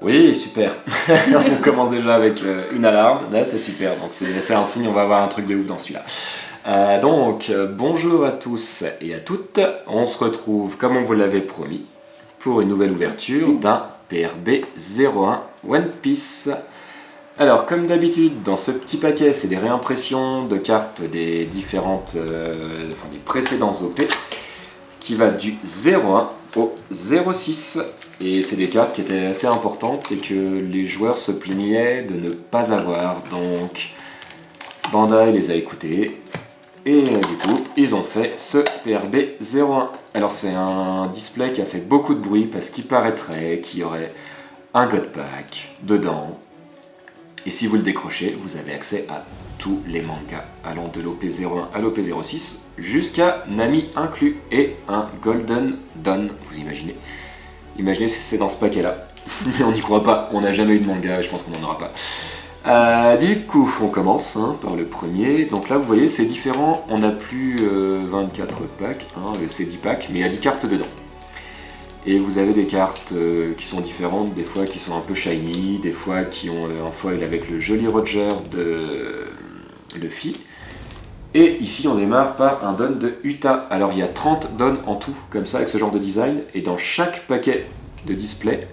Oui, super. On commence déjà avec une alarme. Là, c'est super. Donc, c'est un signe, on va avoir un truc de ouf dans celui-là. Bonjour à tous et à toutes. On se retrouve, comme on vous l'avait promis, pour une nouvelle ouverture d'un PRB 01 One Piece. Alors, comme d'habitude, dans ce petit paquet, c'est des réimpressions de cartes des différentes, des précédents OP, qui va du 01 au 06. Et c'est des cartes qui étaient assez importantes et que les joueurs se plaignaient de ne pas avoir. Donc, Bandai les a écoutés. Et du coup, ils ont fait ce PRB 01. Alors, c'est un display qui a fait beaucoup de bruit parce qu'il paraîtrait qu'il y aurait un God Pack dedans. Et si vous le décrochez, vous avez accès à tous les mangas allant de l'OP01 à l'OP06 jusqu'à Nami inclus et un Golden Dawn, vous imaginez. Imaginez si c'est dans ce paquet-là. Mais on n'y croit pas, on n'a jamais eu de manga et je pense qu'on n'en aura pas. Du coup, on commence par le premier. Donc là, vous voyez, c'est différent. On n'a plus 24 packs, c'est 10 packs, mais il y a 10 cartes dedans. Et vous avez des cartes qui sont différentes, des fois qui sont un peu shiny, des fois qui ont un foil avec le joli Roger de Luffy. Et ici, on démarre par un don de Uta. Alors, il y a 30 dons en tout, comme ça, avec ce genre de design. Et dans chaque paquet de display,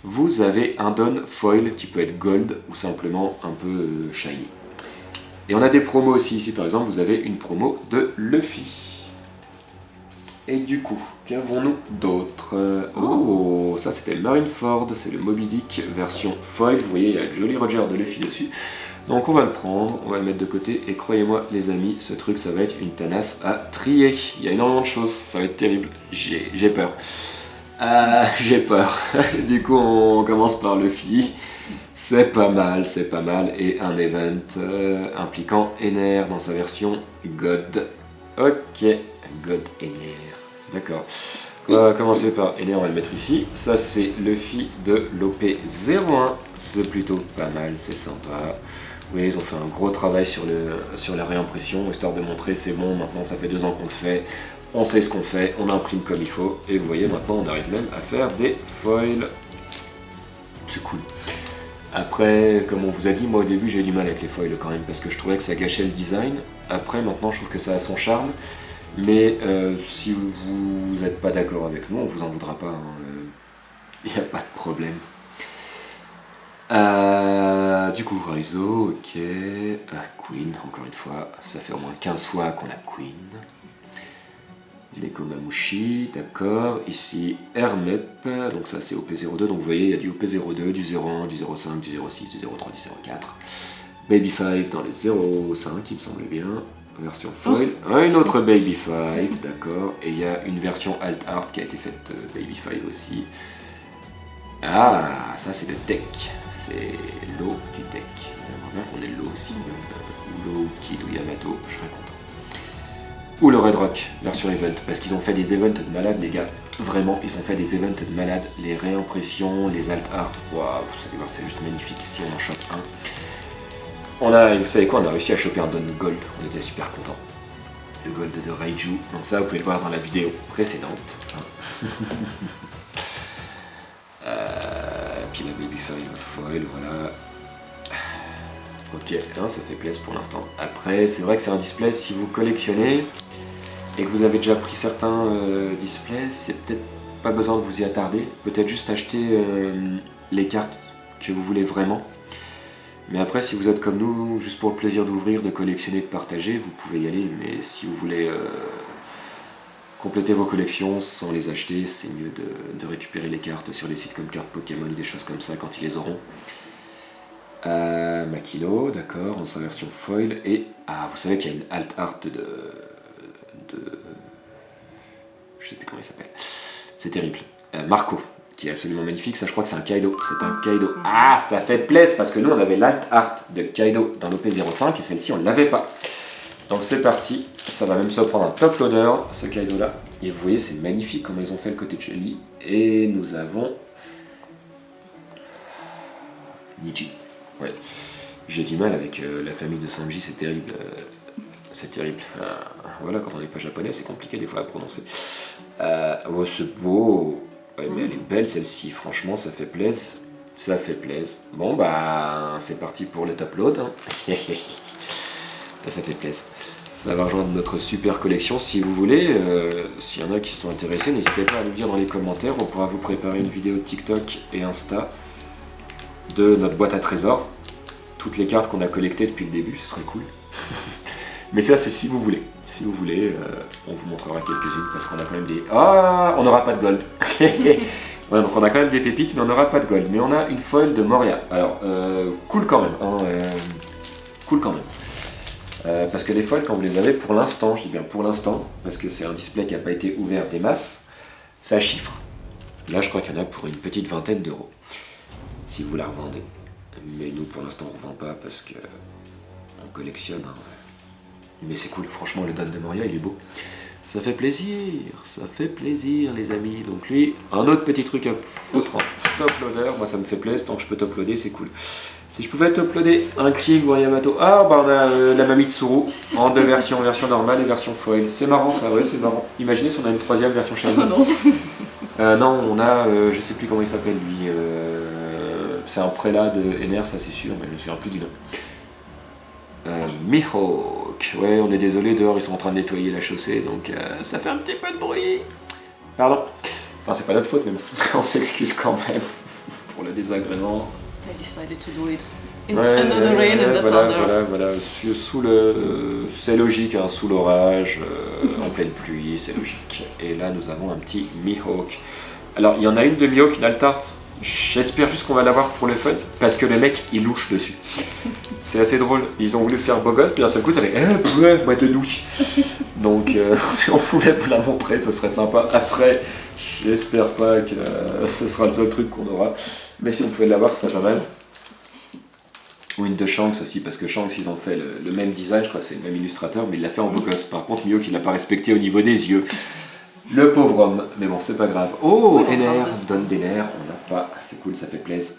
vous avez un don foil qui peut être gold ou simplement un peu shiny. Et on a des promos aussi. Ici, par exemple, vous avez une promo de Luffy. Et du coup, qu'avons-nous d'autre? Oh, ça c'était le Marineford, c'est le Moby Dick version foil. Vous voyez, il y a le joli Roger de Luffy dessus. Donc on va le prendre, on va le mettre de côté, et croyez-moi les amis, ce truc ça va être une tanasse à trier. Il y a énormément de choses, ça va être terrible, j'ai peur. J'ai peur. Du coup on commence par Luffy, c'est pas mal, et un event impliquant Ener dans sa version God. Ok, God Ener, d'accord. On va commencer par Ener, on va le mettre ici. Ça c'est Luffy de l'OP01, c'est plutôt pas mal, c'est sympa. Oui, ils ont fait un gros travail sur la réimpression, histoire de montrer c'est bon, maintenant ça fait 2 ans qu'on le fait, on sait ce qu'on fait, on imprime comme il faut, et vous voyez maintenant on arrive même à faire des foils. C'est cool. Après, comme on vous a dit, moi au début j'ai eu du mal avec les foils quand même, parce que je trouvais que ça gâchait le design. Après, maintenant je trouve que ça a son charme, mais si vous n'êtes pas d'accord avec nous, on vous en voudra pas, il n'y a pas de problème. Du coup, Raizo, ok. Queen, encore une fois. Ça fait au moins 15 fois qu'on a Queen. Nekomamushi, d'accord. Ici, Hermep, donc ça c'est OP02. Donc vous voyez, il y a du OP02, du 01, du 05, du 06, du 03, du 04. Baby 5 dans les 05, il me semble bien. Version foil. Une autre Baby 5, d'accord. Et il y a une version Alt Art qui a été faite Baby 5 aussi. Ah, ça c'est le deck, c'est l'eau du deck. J'aimerais bien qu'on ait l'eau aussi, l'eau Kid ou Yamato, je serais content. Ou le Red Rock, version event, parce qu'ils ont fait des events de malades les gars. Vraiment, ils ont fait des events de malades, les réimpressions, les alt art, waouh, vous savez voir, c'est juste magnifique si on en chope un. Vous savez quoi, on a réussi à choper un Don Gold, on était super contents. Le Gold de Raiju, donc ça vous pouvez le voir dans la vidéo précédente. Puis la Baby foil, voilà. Ok, ça fait plaisir pour l'instant. Après, c'est vrai que c'est un display, si vous collectionnez et que vous avez déjà pris certains displays, c'est peut-être pas besoin de vous y attarder. Peut-être juste acheter les cartes que vous voulez vraiment. Mais après, si vous êtes comme nous, juste pour le plaisir d'ouvrir, de collectionner, de partager, vous pouvez y aller. Mais si vous voulez compléter vos collections sans les acheter, c'est mieux de récupérer les cartes sur les sites comme Cartes Pokémon ou des choses comme ça quand ils les auront. Makino, d'accord, dans sa version foil. Et vous savez qu'il y a une alt art de je sais plus comment il s'appelle. C'est terrible. Marco, qui est absolument magnifique. Ça, je crois que c'est un Kaido. C'est un Kaido. Ah, ça fait plaisir parce que nous, on avait l'alt art de Kaido dans l'OP05 et celle-ci, on ne l'avait pas. Donc c'est parti, ça va même se prendre un top loader, ce Kaido là. Et vous voyez, c'est magnifique comment ils ont fait le côté de jelly. Et nous avons Niji. Ouais. J'ai du mal avec la famille de Sanji, c'est terrible. C'est terrible. Voilà, quand on n'est pas japonais, c'est compliqué des fois à prononcer. Oh, c'est beau. Ouais, mais elle est belle celle-ci, franchement, ça fait plaisir. Ça fait plaisir. Bon bah c'est parti pour le top load. Hein. Ça fait plaisir. Ça va rejoindre notre super collection. Si vous voulez, s'il y en a qui sont intéressés, n'hésitez pas à nous dire dans les commentaires. On pourra vous préparer une vidéo de TikTok et Insta de notre boîte à trésors. Toutes les cartes qu'on a collectées depuis le début, ce serait cool. Mais ça c'est si vous voulez. Si vous voulez, on vous montrera quelques-unes parce qu'on a quand même des... Ah, on n'aura pas de gold. Ouais, donc on a quand même des pépites, mais on n'aura pas de gold. Mais on a une foil de Moria. Alors, cool quand même. Hein, cool quand même. Parce que les foils, quand vous les avez, pour l'instant, je dis bien pour l'instant, parce que c'est un display qui n'a pas été ouvert des masses, ça chiffre. Là, je crois qu'il y en a pour une petite vingtaine d'euros. Si vous la revendez. Mais nous, pour l'instant, on ne revend pas parce que on collectionne. Hein. Mais c'est cool, franchement, le Dan de Moria, il est beau. Ça fait plaisir les amis. Donc lui, un autre petit truc à foutre en top loader. Moi ça me fait plaisir, tant que je peux top loader, c'est cool. Si je pouvais top loader un King ou un Yamato. Ah bah on a la Mamitsuru en deux versions, version normale et version foil. C'est marrant ça, ouais c'est marrant. Imaginez si on a une troisième version shiny. Non, on a, je sais plus comment il s'appelle lui. C'est un prélat de NR, ça c'est sûr, mais je me souviens plus du nom. Mihawk, ouais on est désolé, dehors ils sont en train de nettoyer la chaussée donc ça fait un petit peu de bruit. Pardon. Enfin c'est pas notre faute mais bon, on s'excuse quand même pour le désagrément. I decided to do it under the rain and the thunder. Voilà, sous le... c'est logique, hein, sous l'orage, en pleine pluie, c'est logique. Et là nous avons un petit Mihawk. Alors il y en a une de Mihawk, une Altart. J'espère juste qu'on va l'avoir pour le fun, parce que le mec il louche dessus. C'est assez drôle, ils ont voulu faire beau gosse, puis d'un seul coup ça fait moi de louche. Donc si on pouvait vous la montrer, ce serait sympa. Après, j'espère pas que ce sera le seul truc qu'on aura, mais si on pouvait l'avoir, ce serait pas mal. Ou une de Shanks aussi, parce que Shanks ils ont fait le même design, je crois que c'est le même illustrateur, mais il l'a fait en beau gosse. Par contre, Mio qui l'a pas respecté au niveau des yeux. Le pauvre homme, mais bon, c'est pas grave. Oh, NR, donne des nerfs, on n'a pas, c'est cool, ça fait plaisir.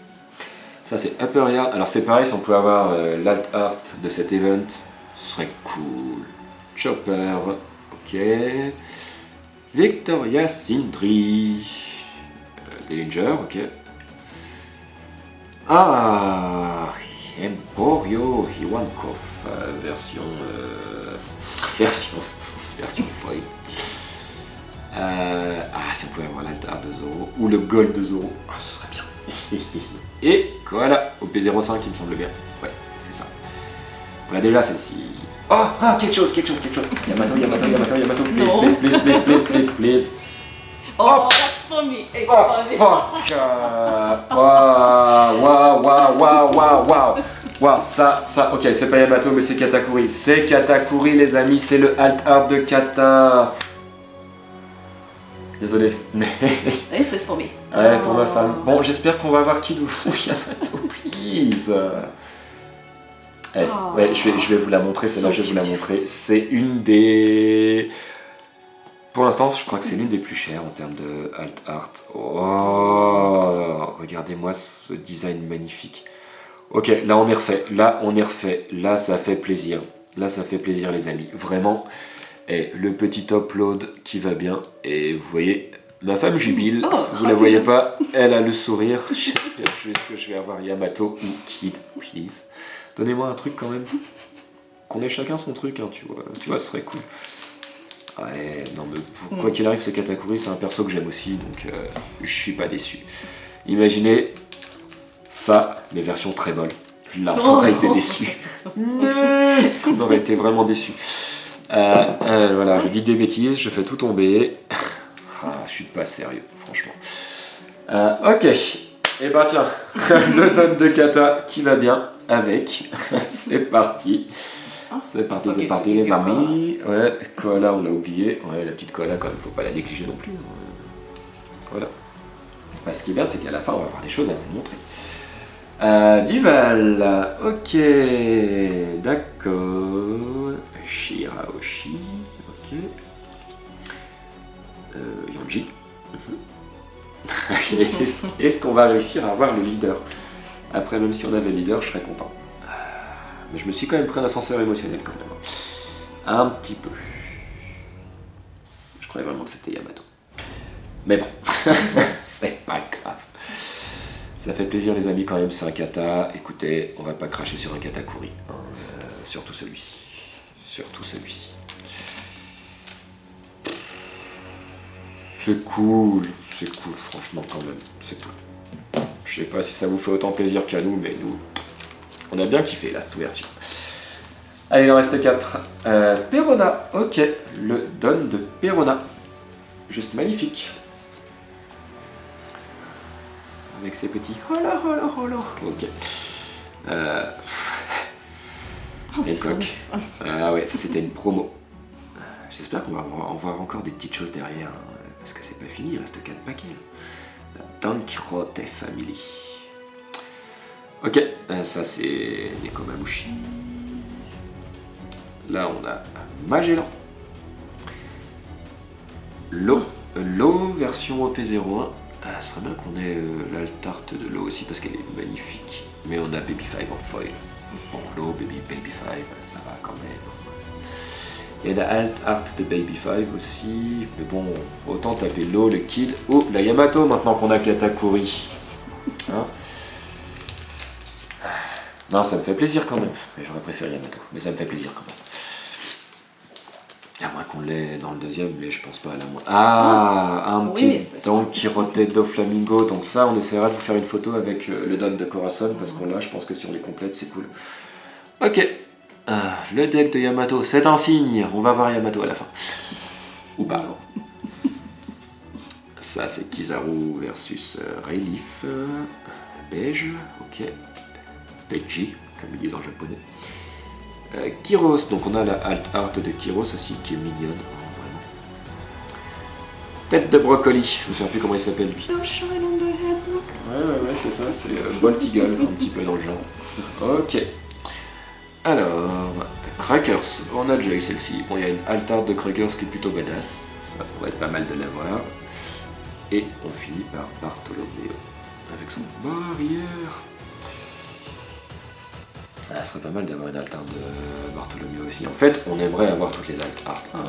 Ça c'est Upper Yard, alors c'est pareil, si on pouvait avoir l'alt art de cet event, ce serait cool. Chopper, ok. Victoria Sindri, Danger, ok. Ah, Emporio Iwankov, version foil. Si on pouvait avoir l'altar de Zoro ou le gold de Zoro, ce serait bien. Et voilà, au P05 il me semble bien. Ouais, c'est ça. On a déjà celle-ci. Oh, quelque chose. Yamato, please. Oh, that's for me. Oh, fuck. Wow, ça, ok, c'est pas Yamato, mais c'est Katakuri. C'est Katakuri, les amis, c'est le alt art de Kata. Désolé, mais... This is for me. Ouais, pour ma femme. Bon, j'espère qu'on va avoir Kid ou Yamato, please. Ouais, je vais vous la montrer, celle-là, je vais vous la montrer. C'est une des... Pour l'instant, je crois que c'est l'une des plus chères en termes de alt art. Oh, regardez-moi ce design magnifique. Ok, là on est refait. Là, ça fait plaisir. Les amis. Vraiment. Et le petit upload qui va bien. Et vous voyez, ma femme jubile. Vous la voyez pas, elle a le sourire. J'espère juste que je vais avoir Yamato ou Kid, please. Donnez-moi un truc quand même. Qu'on ait chacun son truc, hein, tu vois, ce serait cool. Ouais, non mais quoi qu'il arrive, ce Katakuri, c'est un perso que j'aime aussi, donc je suis pas déçu. Imaginez ça, mais version très molle. Là, on aurait été déçu. On aurait été vraiment déçu. Voilà, je dis des bêtises, je fais tout tomber. Je suis pas sérieux, franchement. Ok, et ben tiens, le don de Kata qui va bien avec. C'est parti. C'est parti les amis. Ouais, Koala on l'a oublié. Ouais, la petite Koala quand même, faut pas la négliger non plus. Voilà. Bah, ce qui est bien, c'est qu'à la fin, on va avoir des choses à vous montrer. Duval, ok, d'accord. Shiraoshi, ok. Yonji. Est-ce qu'on va réussir à avoir le leader? Après, même si on avait le leader, je serais content. Mais je me suis quand même pris un ascenseur émotionnel quand même. Un petit peu. Je croyais vraiment que c'était Yamato. Mais bon, c'est pas grave. Ça fait plaisir les amis quand même, c'est un kata. Écoutez, on va pas cracher sur un katakuri. Hein, surtout celui-ci. Surtout celui-ci. C'est cool, franchement quand même, c'est cool. Je sais pas si ça vous fait autant plaisir qu'à nous, mais nous, on a bien kiffé là, cette ouverture. Allez, il en reste 4. Perona, ok, le Don de Perona. Juste magnifique. Avec ses petits holo. Ok. Les coques. Ah ouais, ça c'était une promo. J'espère qu'on va voir encore des petites choses derrière, hein, parce que c'est pas fini, il reste 4 paquets. La Don Quijote Family. Ok, ça c'est Nekomamushi. Là on a Magellan. L'eau version OP01. Ce serait bien qu'on ait l'altart de l'eau aussi parce qu'elle est magnifique. Mais on a Baby 5 en foil. Bon, l'eau, Baby 5, ça va quand même. Il y a la alt-art de Baby 5 aussi. Mais bon, autant taper l'eau, le Kid ou la Yamato maintenant qu'on a Katakuri. Hein, non, ça me fait plaisir quand même. Mais j'aurais préféré Yamato. Mais ça me fait plaisir quand même. À moins qu'on l'ait dans le deuxième, mais je pense pas à la moins. Ah, un petit Don Quijote do Flamingo. Donc ça, on essaiera de vous faire une photo avec le Don de Corazon, parce qu'on l'a, je pense que si on les complète, c'est cool. Ok. Le deck de Yamato, c'est un signe. On va voir Yamato à la fin. Ou pas. Ça, c'est Kizaru versus Rayleaf. Beige, ok. Beiji, comme ils disent en japonais. Kyros, donc on a la alt art de Kyros aussi qui est mignonne, vraiment. Tête de brocoli, je me souviens plus comment il s'appelle lui. Ouais, c'est ça, c'est Bolt Eagle, un petit peu dans le genre. Ok. Alors, Crackers, on a déjà eu celle-ci. Bon, il y a une alt art de Crackers qui est plutôt badass, ça pourrait être pas mal de l'avoir. Et on finit par Bartolomeo, avec son barrière. Ah, ce serait pas mal d'avoir une alt art de Bartolomeo aussi. En fait, on aimerait avoir toutes les alt art. Hein.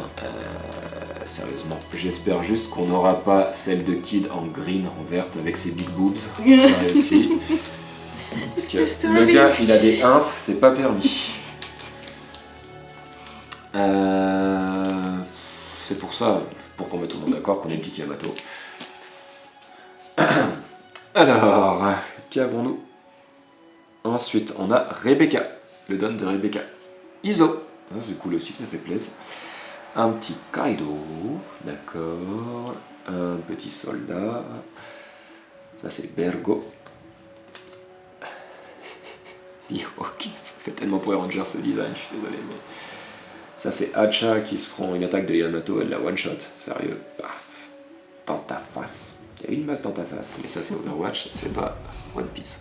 Sérieusement. J'espère juste qu'on n'aura pas celle de Kid en green, en verte, avec ses big boobs. Seriously. Parce que le gars, il a des ins, c'est pas permis. C'est pour ça, pour qu'on mette tout le monde d'accord, qu'on ait une petite Yamato. Alors, qu'avons-nous ? Ensuite, on a Rebecca, le Don de Rebecca. Iso, c'est cool aussi, ça fait plaisir. Un petit Kaido, d'accord. Un petit soldat. Ça, c'est Bergo. Ok, ça fait tellement Power Rangers ce design, je suis désolé, mais. Ça, c'est Hacha qui se prend une attaque de Yamato, elle la one-shot, sérieux, paf, dans ta face. Il y a une masse dans ta face, mais ça, c'est Overwatch, c'est pas One Piece.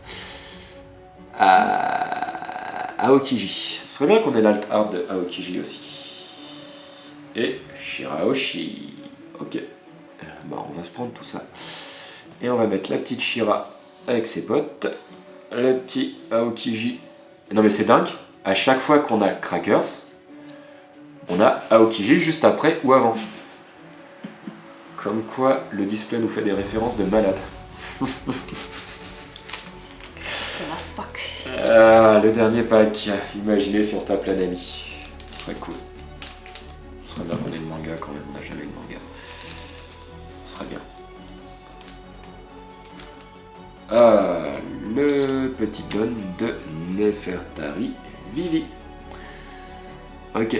Aokiji. Ce serait bien qu'on ait l'alt art de Aokiji aussi. Et Shirahoshi. Ok. Bon, on va se prendre tout ça. Et on va mettre la petite Shira avec ses potes. Le petit Aokiji. Non mais c'est dingue. À chaque fois qu'on a Crackers, on a Aokiji juste après ou avant. Comme quoi le display nous fait des références de malade. Le dernier pack, imaginez si on tape l'anami. Ce serait cool. Ce serait bien qu'on ait une manga quand même, on n'a jamais une manga. Ce serait bien. Le petit Don de Nefertari Vivi. Ok.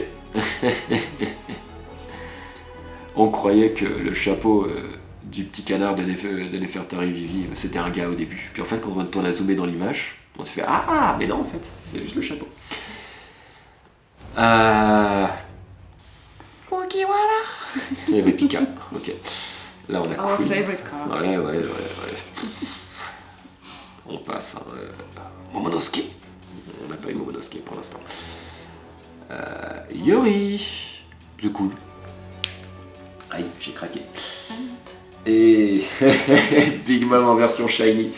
On croyait que le chapeau du petit canard de Nefertari Vivi, c'était un gars au début. Puis en fait, quand on a zoomé dans l'image, on s'est fait ah, mais non, en fait, c'est juste le chapeau. Mugiwara. Il y avait Pika, ok. Là, on a Our Queen. favorite car. Ouais. On passe. Momonosuke. On n'a pas eu Momonosuke pour l'instant. Yori. C'est cool. Aïe, j'ai craqué. Et Big Mom en version shiny.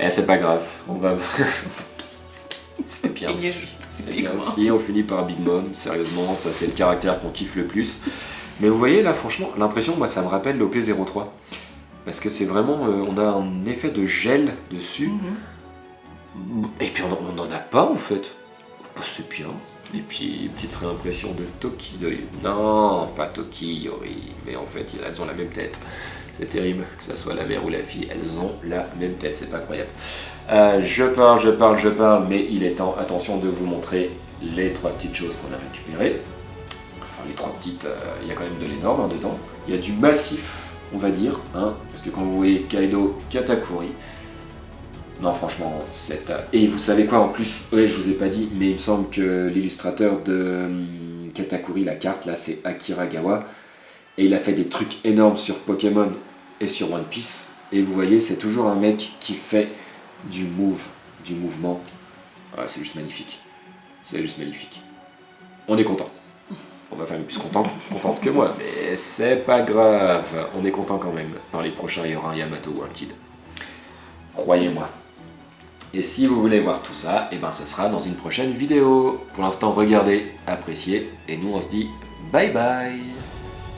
C'est pas grave, on va. C'est bien aussi. C'est bien aussi, on finit par Big Mom, sérieusement, ça c'est le caractère qu'on kiffe le plus. Mais vous voyez là, franchement, l'impression, moi ça me rappelle l'OP03. parce que c'est vraiment, on a un effet de gel dessus, et puis on n'en a pas en fait. Bah, c'est bien. Et puis petite réimpression de Toki, non, pas Toki, Yori, mais en fait elles ont la même tête. C'est terrible, que ça soit la mère ou la fille, elles ont la même tête, c'est pas croyable. Je parle, mais il est temps, attention, de vous montrer les 3 petites choses qu'on a récupérées. Enfin, les 3 petites, il y a quand même de l'énorme dedans. Il y a du massif, on va dire, hein, parce que quand vous voyez Kaido Katakuri, non, franchement, et vous savez quoi, en plus, ouais, je vous ai pas dit, mais il me semble que l'illustrateur de Katakuri, la carte, là, c'est Akira Gawa, et il a fait des trucs énormes sur Pokémon et sur One Piece, et vous voyez, c'est toujours un mec qui fait du mouvement. Ah, c'est juste magnifique. C'est juste magnifique. On est content. Bon, ma femme est plus contente que moi, mais c'est pas grave. On est content quand même. Dans les prochains, il y aura un Yamato ou un Kid. Croyez-moi. Et si vous voulez voir tout ça, et ben ce sera dans une prochaine vidéo. Pour l'instant, regardez, appréciez, et nous on se dit bye bye.